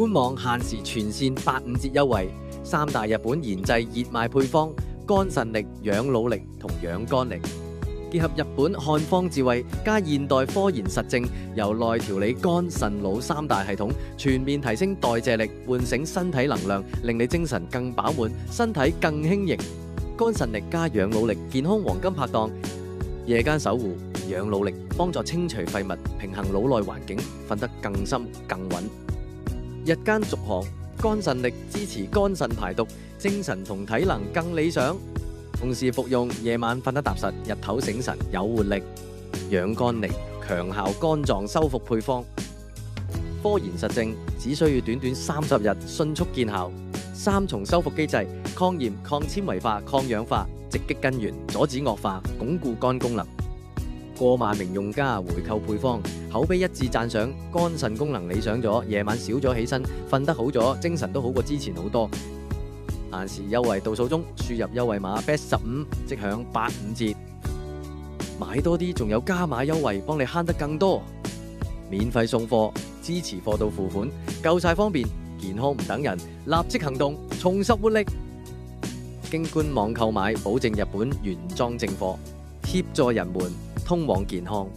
官網限時全線85折優惠，三大日本研製熱賣配方，肝腎力、養腦力同養肝力，結合日本漢方智慧加現代科研實證，由內調理肝腎腦三大系統，全面提升代謝力，喚醒身體能量，令你精神更飽滿，身體更輕盈。肝腎力加養腦力，健康黃金拍檔。夜間守護，養腦力幫助清除廢物，平衡腦內環境，瞓得更深更穩。日間續航，肝腎力支持肝腎排毒，精神同體能更理想。同時服用，夜晚瞓得踏實，日頭醒神有活力。養肝力，強效肝臟修復配方，科研實證，只需要短短30日，迅速見效。3重修復機制：抗炎、抗纖維化、抗氧化，直擊根源，阻止惡化，鞏固肝功能。過萬名用家回購配方，口碑一致讚賞，肝腎功能理想咗，夜晚少咗起身，瞓得好咗，精神都好過之前好多。限時優惠倒數中，輸入優惠碼 BEST15 即享85折。買多啲仲有加碼優惠，幫你慳得更多。免費送貨，支持貨到付款，夠晒方便。健康唔等人，立即行動，重拾活力。經官網購買，保證日本原裝正貨，協助人們通往健康。